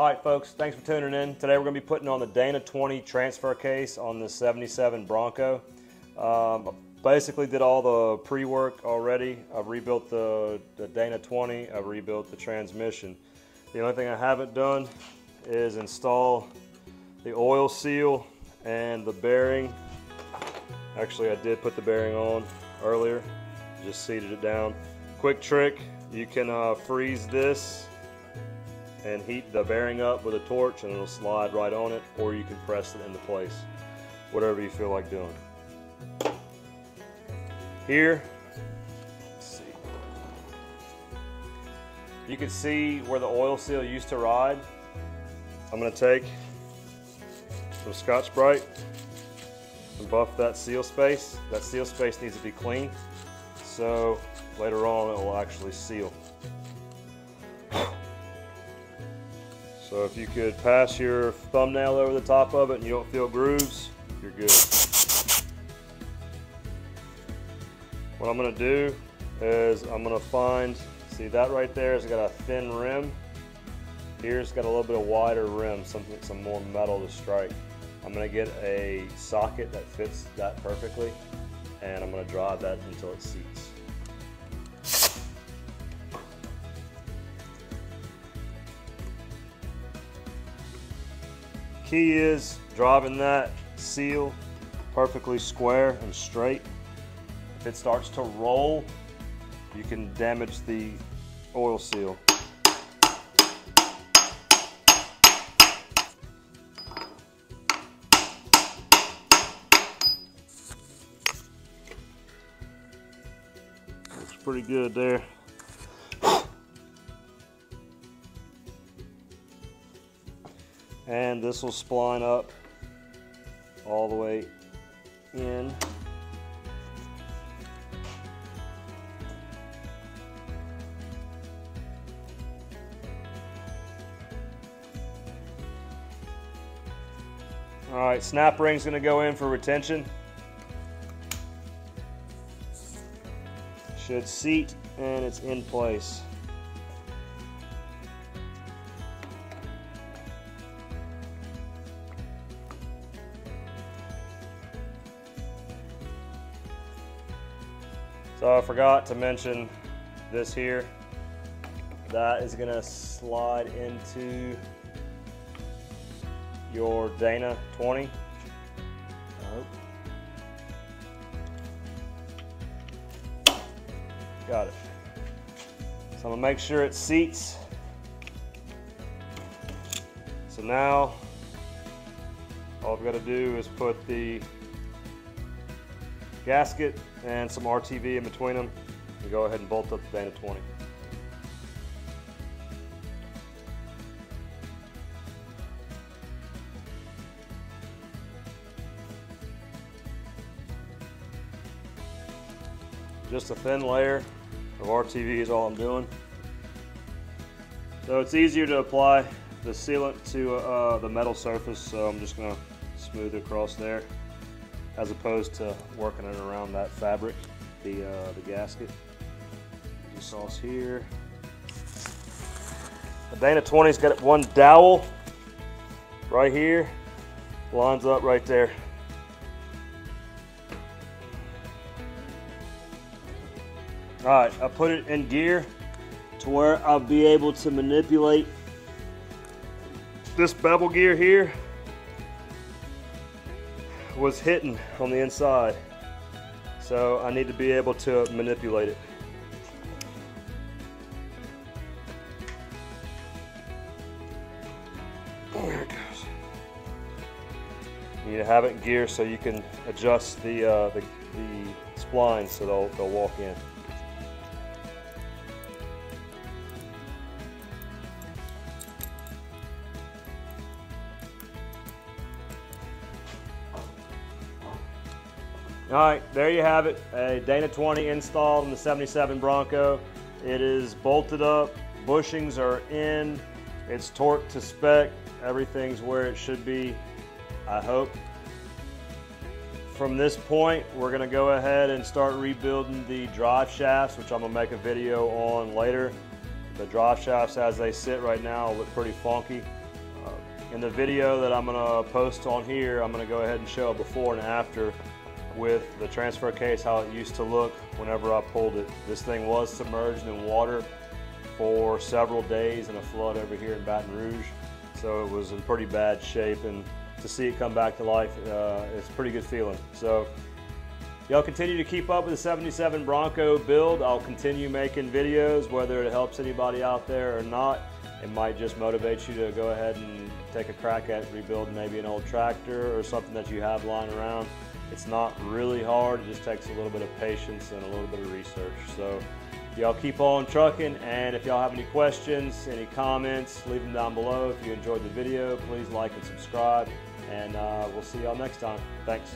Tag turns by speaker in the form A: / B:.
A: All right, folks, thanks for tuning in. Today we're going to be putting on the Dana 20 transfer case on the 77 Bronco. Basically did all the pre-work already. I've rebuilt the Dana 20. I've rebuilt the transmission. The only thing I haven't done is install the oil seal and the bearing. Actually, I did put the bearing on earlier. Just seated it down. Quick trick, you can freeze this and heat the bearing up with a torch and it'll slide right on it, or you can press it into place. Whatever you feel like doing. Here, let's see. You can see where the oil seal used to ride. I'm going to take some Scotch-Brite and buff that seal space. That seal space needs to be clean, so later on it will actually seal. So if you could pass your thumbnail over the top of it and you don't feel grooves, you're good. What I'm going to do is I'm going to find, see that right there has got a thin rim. Here's got a little bit of wider rim, some more metal to strike. I'm going to get a socket that fits that perfectly, and I'm going to drive that until it seats. Key is driving that seal perfectly square and straight. If it starts to roll, you can damage the oil seal. Looks pretty good there. And this will spline up all the way in. All right, snap ring's gonna go in for retention. Should seat and it's in place. So I forgot to mention this here. That is gonna slide into your Dana 20. Got it. So I'm gonna make sure it seats. So now all I've got to do is put the gasket and some RTV in between them and go ahead and bolt up the Dana 20. Just a thin layer of RTV is all I'm doing. So it's easier to apply the sealant to the metal surface, so I'm just going to smooth it across there, as opposed to working it around that fabric, the gasket. The sauce here. The Dana 20's got one dowel right here, lines up right there. All right, I put it in gear to where I'll be able to manipulate this bevel gear here. Was hitting on the inside, so I need to be able to manipulate it. There it goes. You need to have it in gear so you can adjust the splines so they'll walk in. All right, there you have it. A Dana 20 installed in the 77 Bronco. It is bolted up, bushings are in, it's torqued to spec, everything's where it should be, I hope. From this point, we're gonna go ahead and start rebuilding the drive shafts, which I'm gonna make a video on later. The drive shafts as they sit right now look pretty funky. In the video that I'm going to post on here, I'm going to go ahead and show a before and after with the transfer case, how it used to look whenever I pulled it. This thing was submerged in water for several days in a flood over here in Baton Rouge, so it was in pretty bad shape, and to see it come back to life, it's a pretty good feeling. So y'all continue to keep up with the 77 Bronco build. I'll continue making videos, whether it helps anybody out there or not. It might just motivate you to go ahead and take a crack at rebuilding maybe an old tractor or something that you have lying around. It's not really hard, it just takes a little bit of patience and a little bit of research. So y'all keep on trucking, and if y'all have any questions, any comments, leave them down below. If you enjoyed the video, please like and subscribe, and we'll see y'all next time. Thanks.